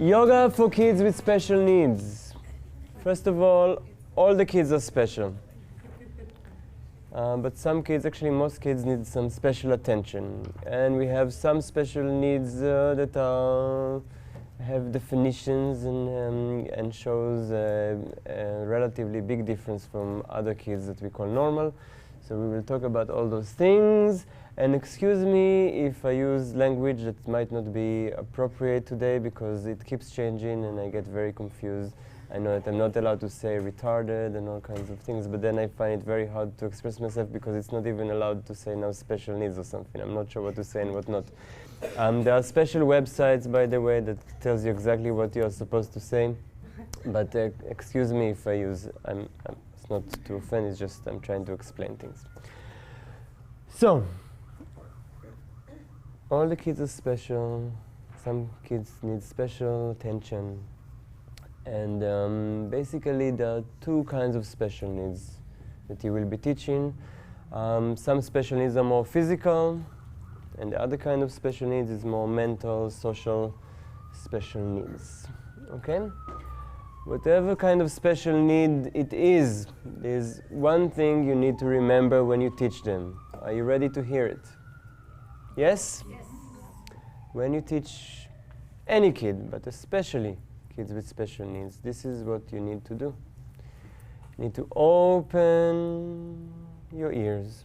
Yoga for kids with special needs. First of all the kids are special. But some kids, actually most kids, need some special attention. And we have some special needs that have definitions and shows a relatively big difference from other kids that we call normal. So we will talk about all those things. And excuse me if I use language that might not be appropriate today because it keeps changing and I get very confused. I know that I'm not allowed to say retarded and all kinds of things, but then I find it very hard to express myself because it's not even allowed to say now special needs or something. I'm not sure what to say and what not. There are special websites, by the way, that tells you exactly what you're supposed to say. But excuse me if I use, it's not to offend, it's just I'm trying to explain things. So, all the kids are special. Some kids need special attention. And basically there are two kinds of special needs that you will be teaching. Some special needs are more physical, and the other kind of special needs is more mental, social special needs. Okay? Whatever kind of special need it is, there's one thing you need to remember when you teach them. Are you ready to hear it? Yes? Yes. When you teach any kid, but especially kids with special needs, this is what you need to do. You need to open your ears,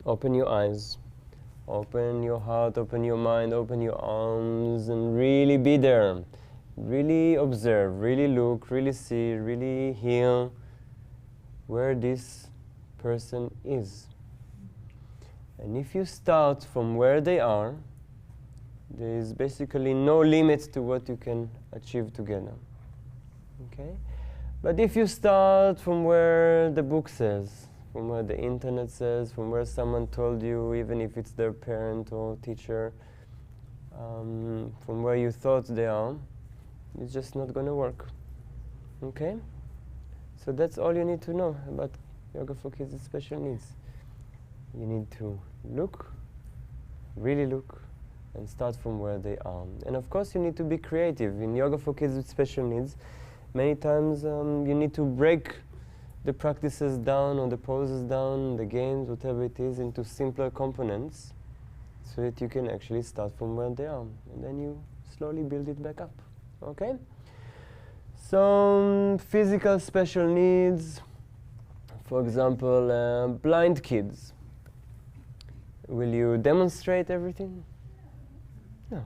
open your eyes, open your heart, open your mind, open your arms, and really be there. Really observe, really look, really see, really hear where this person is. And if you start from where they are, there is basically no limit to what you can achieve together. Okay? But if you start from where the book says, from where the internet says, from where someone told you, even if it's their parent or teacher, from where you thought they are, it's just not going to work. Okay? So that's all you need to know about Yoga for Kids with Special Needs. You need to look, really look, and start from where they are. And of course you need to be creative. In Yoga for Kids with Special Needs, many times you need to break the practices down or the poses down, the games, whatever it is, into simpler components so that you can actually start from where they are. And then you slowly build it back up. Okay? So physical special needs, for example, blind kids. Will you demonstrate everything? No.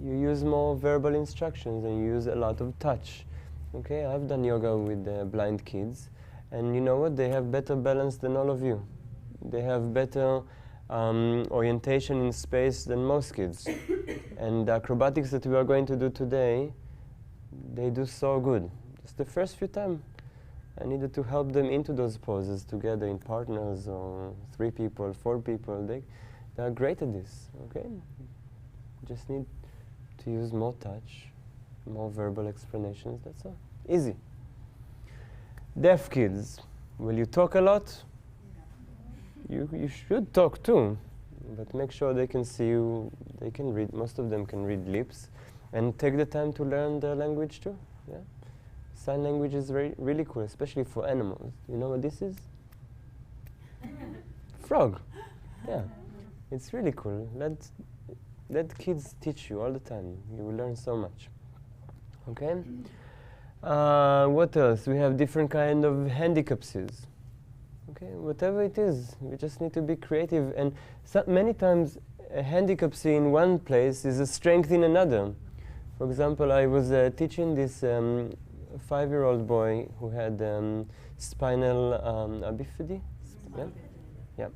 You use more verbal instructions and you use a lot of touch. Okay, I've done yoga with blind kids, and you know what? They have better balance than all of you. They have better orientation in space than most kids. And the acrobatics that we are going to do today, they do so good. Just the first few times, I needed to help them into those poses together in partners or 3 people, 4 people. They are great at this, okay? Just need to use more touch, more verbal explanations, that's all. Easy. Deaf kids, will you talk a lot? You should talk too, but make sure they can see you, they can read, most of them can read lips, and take the time to learn their language too. Yeah? Sign language is really cool, especially for animals. You know what this is? Frog. Yeah. It's really cool. Let kids teach you all the time. You will learn so much. Okay? What else? We have different kind of handicaps. Okay? Whatever it is, we just need to be creative. And many times, a handicap in one place is a strength in another. For example, I was teaching this 5-year-old boy who had spinal bifida. Yeah? Yeah.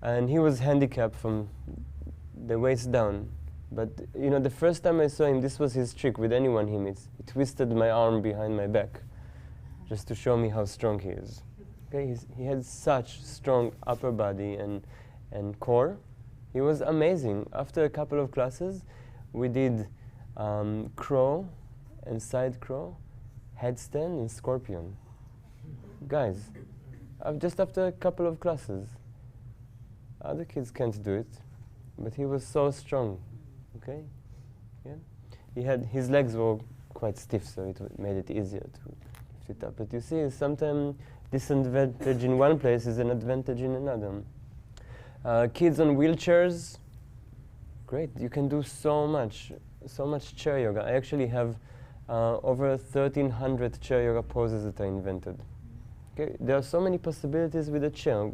And he was handicapped from the waist down. But you know, the first time I saw him, this was his trick with anyone he meets. He twisted my arm behind my back just to show me how strong he is. Okay? He had such strong upper body and core. He was amazing. After a couple of classes, we did crow and side crow, headstand and scorpion. Guys, just after a couple of classes. Other kids can't do it, but he was so strong. Okay? Yeah? his legs were quite stiff, so it made it easier to lift it up. But you see, sometimes disadvantage in one place is an advantage in another. Kids on wheelchairs, great. You can do so much chair yoga. I actually have over 1,300 chair yoga poses that I invented. Okay, there are so many possibilities with a chair.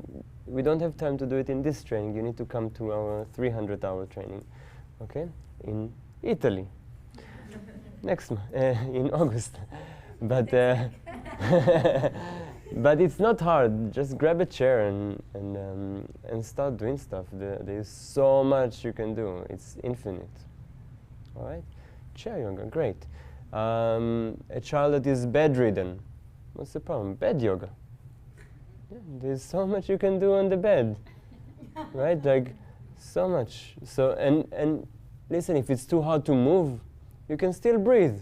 We don't have time to do it in this training. You need to come to our 300-hour training, okay, in Italy, in August. But but it's not hard. Just grab a chair and start doing stuff. There's so much you can do. It's infinite. All right, chair yoga, great. A child that is bedridden, what's the problem? Bed yoga. Yeah, there's so much you can do on the bed, right? Like so much. So and listen, if it's too hard to move, you can still breathe.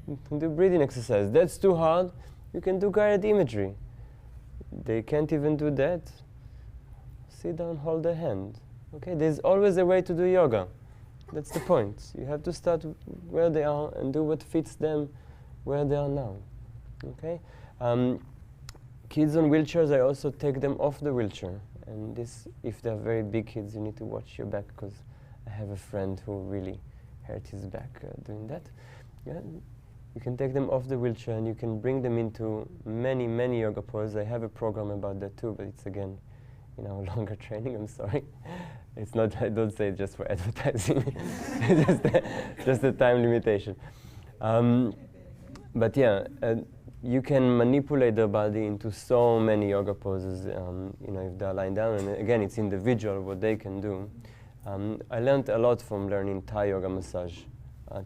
You can do breathing exercise. That's too hard. You can do guided imagery. They can't even do that. Sit down, hold their hand. Okay, there's always a way to do yoga. That's the point. You have to start where they are and do what fits them where they are now. Okay? Kids on wheelchairs, I also take them off the wheelchair. And this, if they're very big kids, you need to watch your back, because I have a friend who really hurt his back doing that. Yeah? You can take them off the wheelchair and you can bring them into many, many yoga poses. I have a program about that too, but it's again in our longer training, I'm sorry. It's not, I don't say it just for advertising. just a time limitation. But yeah, you can manipulate their body into so many yoga poses, you know, if they're lying down. And again, it's individual what they can do. I learned a lot from learning Thai yoga massage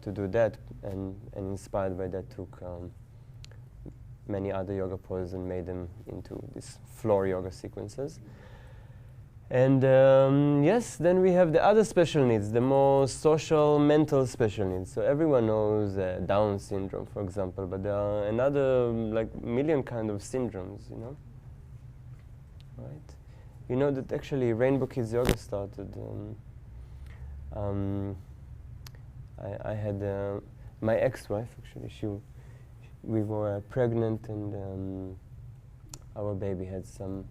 to do that, and inspired by that took many other yoga poses and made them into these floor yoga sequences. And yes, then we have the other special needs, the more social, mental special needs. So everyone knows Down syndrome, for example, but there are another like million kind of syndromes, you know. Right? You know that actually Rainbow Kids Yoga started. I had my ex-wife, actually, we were pregnant, and our baby had some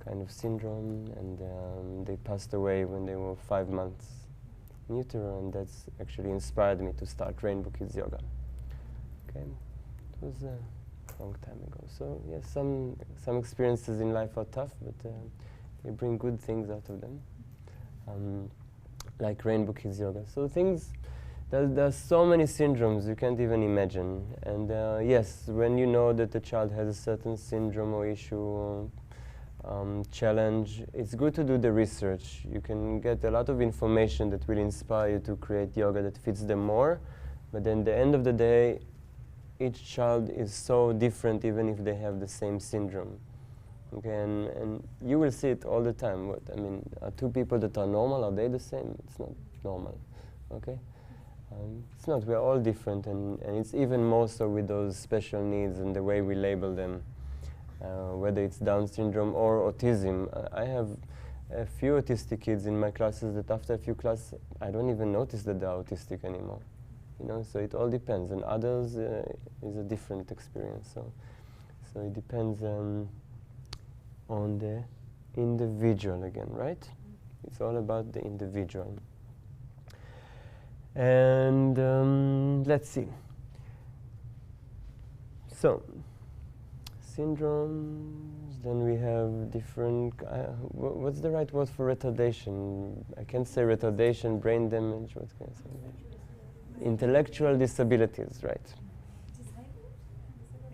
kind of syndrome, and they passed away when they were 5 months in utero, and that's actually inspired me to start Rainbow Kids Yoga. Okay, it was a long time ago. So yes, some experiences in life are tough, but they bring good things out of them, like Rainbow Kids Yoga. So things. There's so many syndromes you can't even imagine, and yes, when you know that the child has a certain syndrome or issue, challenge, it's good to do the research. You can get a lot of information that will inspire you to create yoga that fits them more, but then at the end of the day, each child is so different even if they have the same syndrome. Okay, and you will see it all the time. I mean, are two people that are normal, are they the same? It's not normal, okay? It's not, we're all different, and it's even more so with those special needs and the way we label them, whether it's Down syndrome or autism. I have a few autistic kids in my classes that after a few classes, I don't even notice that they're autistic anymore. You know, so it all depends, and others is a different experience. So it depends on the individual again, right? It's all about the individual. And let's see. So, syndromes, then we have different, what's the right word for retardation? I can't say retardation, brain damage, what can I say? Intellectual disabilities, right?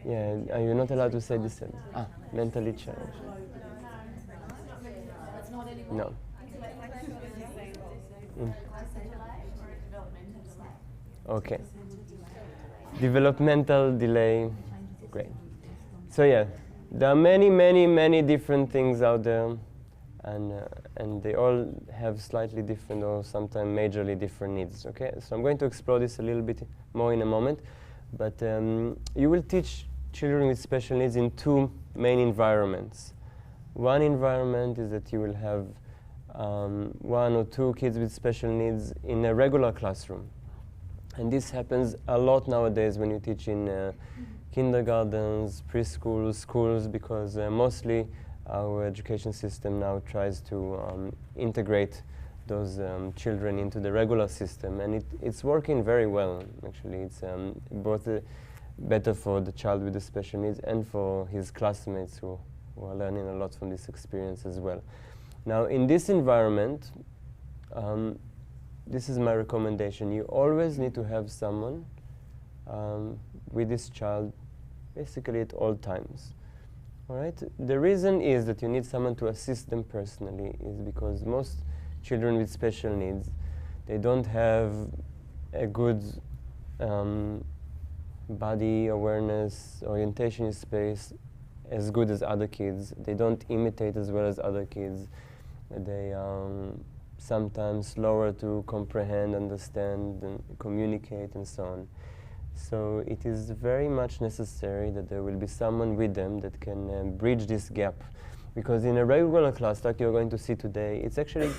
Yeah, you're not allowed to say disabled. Mentally challenged. No. Okay. Developmental delay. Great. So yeah, there are many, many, many different things out there, and they all have slightly different or sometimes majorly different needs. Okay. So I'm going to explore this a little bit more in a moment, but you will teach children with special needs in two main environments. One environment is that you will have one or two kids with special needs in a regular classroom. And this happens a lot nowadays when you teach in kindergartens, preschools, schools, because mostly our education system now tries to integrate those children into the regular system, and it's working very well. Actually, it's both better for the child with the special needs and for his classmates who are learning a lot from this experience as well. Now, in this environment, this is my recommendation. You always need to have someone with this child basically at all times. All right? The reason is that you need someone to assist them personally is because most children with special needs, they don't have a good body awareness, orientation in space as good as other kids. They don't imitate as well as other kids. They sometimes slower to comprehend, understand, and communicate, and so on. So it is very much necessary that there will be someone with them that can bridge this gap. Because in a regular class, like you're going to see today, it's actually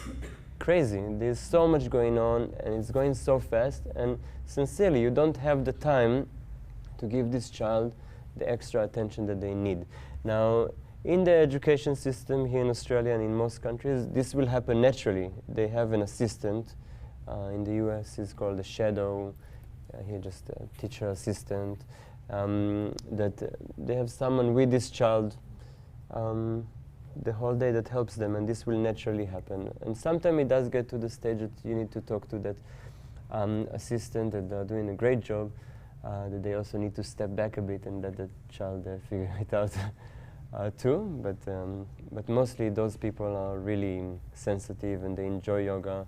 crazy. There's so much going on, and it's going so fast, and sincerely, you don't have the time to give this child the extra attention that they need. Now, in the education system here in Australia and in most countries, this will happen naturally. They have an assistant. In the US, it's called a shadow. Here, just a teacher assistant. That they have someone with this child the whole day that helps them, and this will naturally happen. And sometimes it does get to the stage that you need to talk to that assistant that they're doing a great job, that they also need to step back a bit and let the child figure it out too. But mostly those people are really sensitive and they enjoy yoga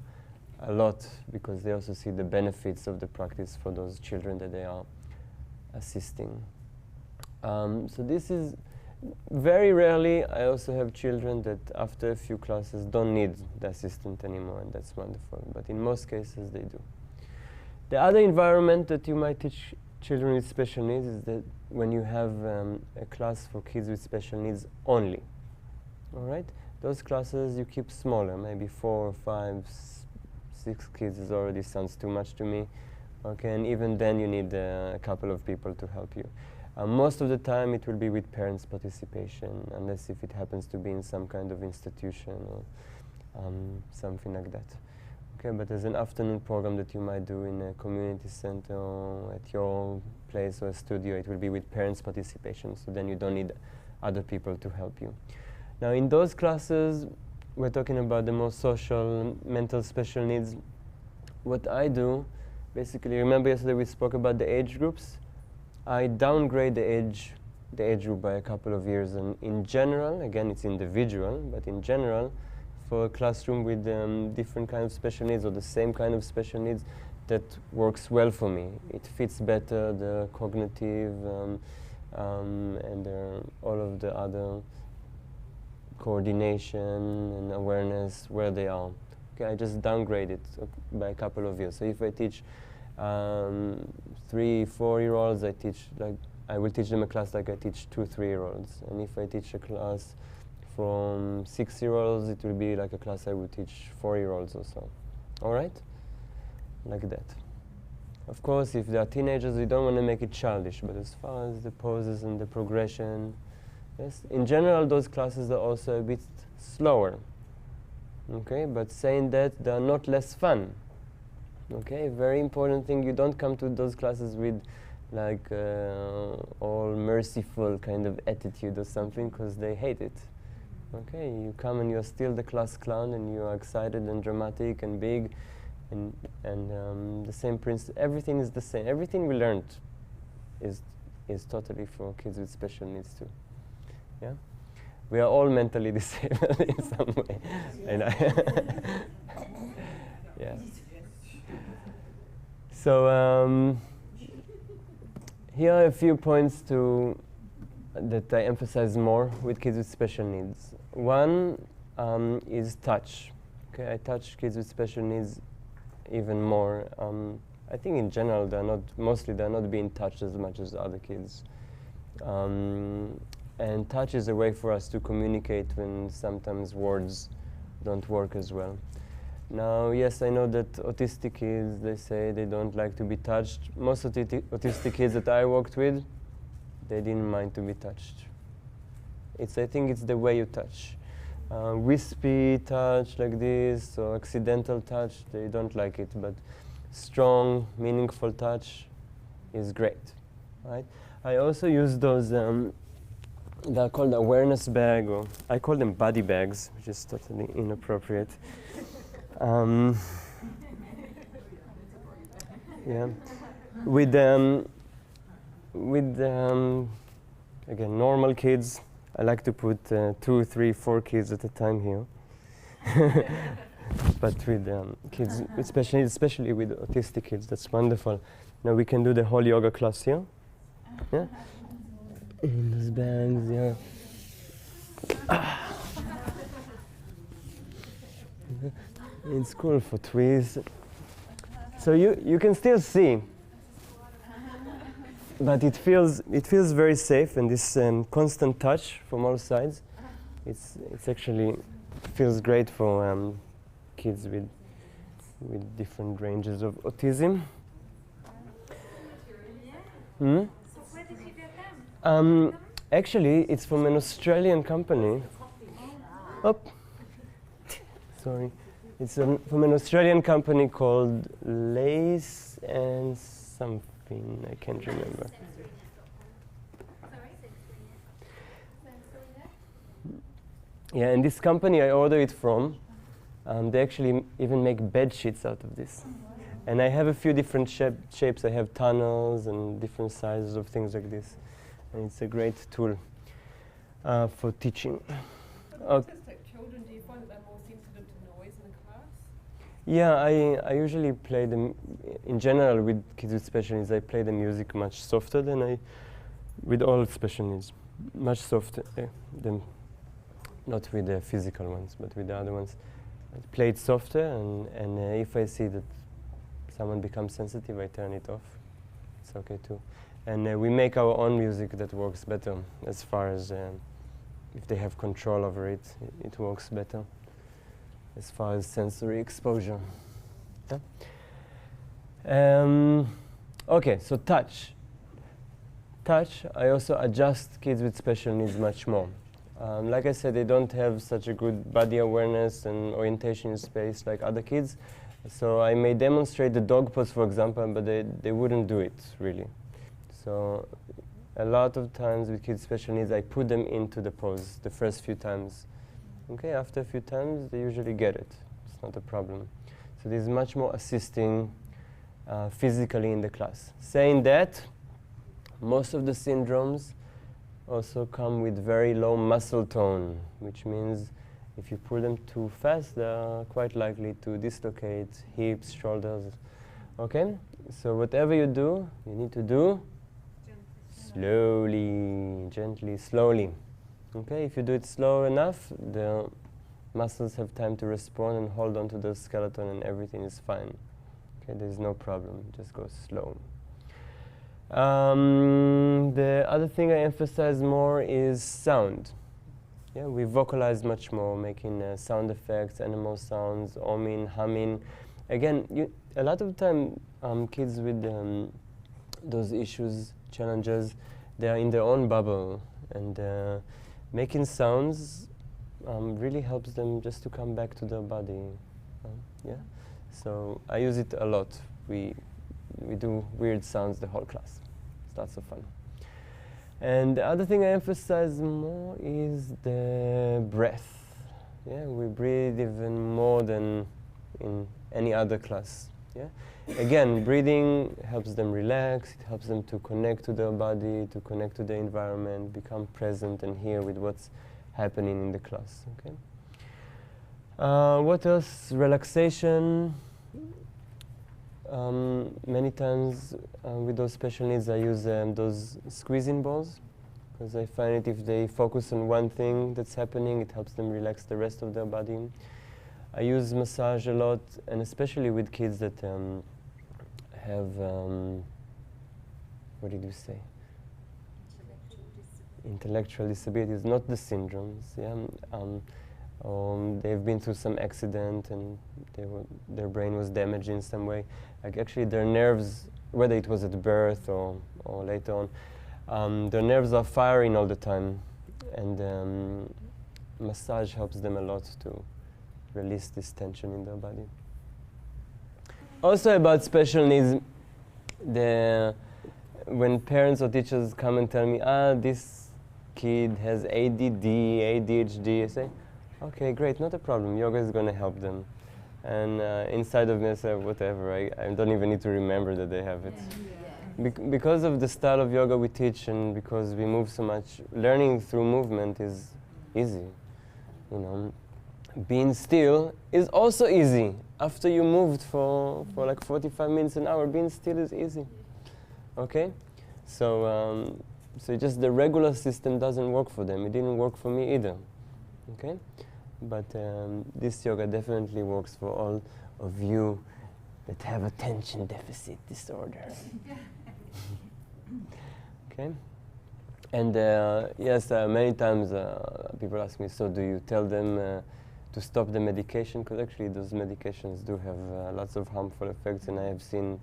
a lot because they also see the benefits of the practice for those children that they are assisting. So this is very rarely. I also have children that after a few classes don't need the assistant anymore, and that's wonderful. But in most cases they do. The other environment that you might teach children with special needs is that when you have a class for kids with special needs only. All right? Those classes you keep smaller, maybe 4 or 5, 6 kids is already sounds too much to me. Okay, and even then you need a couple of people to help you. Most of the time it will be with parents' participation, unless if it happens to be in some kind of institution or something like that. Okay, but there's an afternoon program that you might do in a community center or at your place or a studio. It will be with parents' participation, so then you don't need other people to help you. Now in those classes, we're talking about the more social, mental special needs. What I do, basically, remember yesterday we spoke about the age groups? I downgrade the age group by a couple of years, and in general, again it's individual, but in general, for a classroom with different kinds of special needs or the same kind of special needs, that works well for me. It fits better the cognitive and all of the other coordination and awareness where they are. Okay, I just downgrade it by a couple of years. So if I teach 3, 4-year-olds, I will teach them a class like I teach 2, 3-year-olds. And if I teach a class from 6-year-olds, it will be like a class I would teach 4-year-olds or so. All right? Like that. Of course, if they are teenagers, we don't want to make it childish, but as far as the poses and the progression, yes, in general, those classes are also a bit slower. Okay, but saying that, they are not less fun. Okay, very important thing, you don't come to those classes with like all merciful kind of attitude or something, because they hate it. Okay, you come and you're still the class clown and you are excited and dramatic and big, and the same principle, everything is the same. Everything we learned is totally for kids with special needs too. Yeah? We are all mentally disabled in some way. Yeah. So here are a few points that I emphasize more with kids with special needs. One is touch. Okay, I touch kids with special needs even more. I think in general they're not being touched as much as other kids. And touch is a way for us to communicate when sometimes words don't work as well. Now, yes, I know that autistic kids, they say they don't like to be touched. Most autistic kids that I worked with, they didn't mind to be touched. I think it's the way you touch. Wispy touch like this, or accidental touch, they don't like it, but strong, meaningful touch is great, right? I also use those, they're called awareness bag, or I call them body bags, which is totally inappropriate. Yeah, with again, normal kids, I like to put 2, 3, 4 kids at a time here. But with kids, especially with autistic kids, that's wonderful. Now we can do the whole yoga class here. Yeah? In those bags, yeah. It's cool for twists. So you can still see, but it feels very safe, and this constant touch from all sides, it's actually feels great for kids with different ranges of autism. Hmm? Actually, it's from an Australian company. Oh, sorry. It's from an Australian company called Lace and something, I can't remember. Yeah, and this company I order it from, they actually even make bed sheets out of this. And I have a few different shapes. I have tunnels and different sizes of things like this. And it's a great tool for teaching. Autistic children, do you find that they're more sensitive to noise in the class? Yeah, I usually play them, in general with kids with special needs, I play the music much softer than I, with all special needs, much softer than, not with the physical ones, but with the other ones. I play it softer, and if I see that someone becomes sensitive, I turn it off. It's okay too. And we make our own music that works better, as far as if they have control over it, it works better, as far as sensory exposure. Yeah? Okay, so touch. Touch, I also adjust kids with special needs much more. Like I said, they don't have such a good body awareness and orientation in space like other kids. So I may demonstrate the dog pose, for example, but they wouldn't do it, really. So a lot of times with kids with special needs, I put them into the pose the first few times. Okay, after a few times, they usually get it. It's not a problem. So there's much more assisting physically in the class. Saying that, most of the syndromes also come with very low muscle tone, which means if you pull them too fast, they're quite likely to dislocate hips, shoulders. Okay? So whatever you do, you need to do slowly, gently, slowly. Okay? If you do it slow enough, the muscles have time to respond and hold on to the skeleton, and everything is fine. Okay? There's no problem. Just go slow. The other thing I emphasize more is sound. Yeah, we vocalize much more, making sound effects, animal sounds, oming, humming. Again, a lot of time, kids with those issues, challenges, they are in their own bubble, and making sounds really helps them just to come back to their body. Yeah, so I use it a lot. We do weird sounds the whole class. It's lots of fun. And the other thing I emphasize more is the breath. Yeah, we breathe even more than in any other class. Yeah, again, breathing helps them relax. It helps them to connect to their body, to connect to the environment, become present and here with what's happening in the class. Okay. What else? Relaxation. Many times with those special needs, I use those squeezing balls, because I find it if they focus on one thing that's happening, it helps them relax the rest of their body. I use massage a lot, and especially with kids that have, what did you say? Intellectual disabilities, not the syndromes. Yeah, they've been through some accident and their brain was damaged in some way. Like actually their nerves, whether it was at birth or later on, their nerves are firing all the time, and massage helps them a lot to release this tension in their body. Also about special needs, when parents or teachers come and tell me, this kid has ADD, ADHD, I say, okay, great, not a problem, yoga is going to help them. And inside of me I say, whatever, I don't even need to remember that they have it. Because of the style of yoga we teach and because we move so much, learning through movement is easy. You know, being still is also easy. After you moved for like 45 minutes an hour, being still is easy. Okay? So just the regular system doesn't work for them. It didn't work for me either. Okay? But this yoga definitely works for all of you that have attention deficit disorder. Okay? And yes, many times people ask me, so do you tell them to stop the medication? Because actually those medications do have lots of harmful effects, and I have seen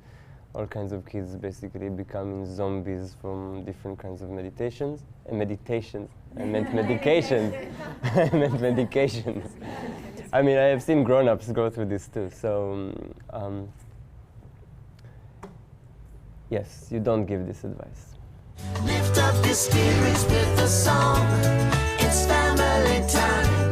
all kinds of kids basically becoming zombies from different kinds of meditations. Meditations. I meant medications. I meant medications. I mean, I have seen grown-ups go through this too. So, yes, you don't give this advice. Lift up your spirits with a song. It's family time.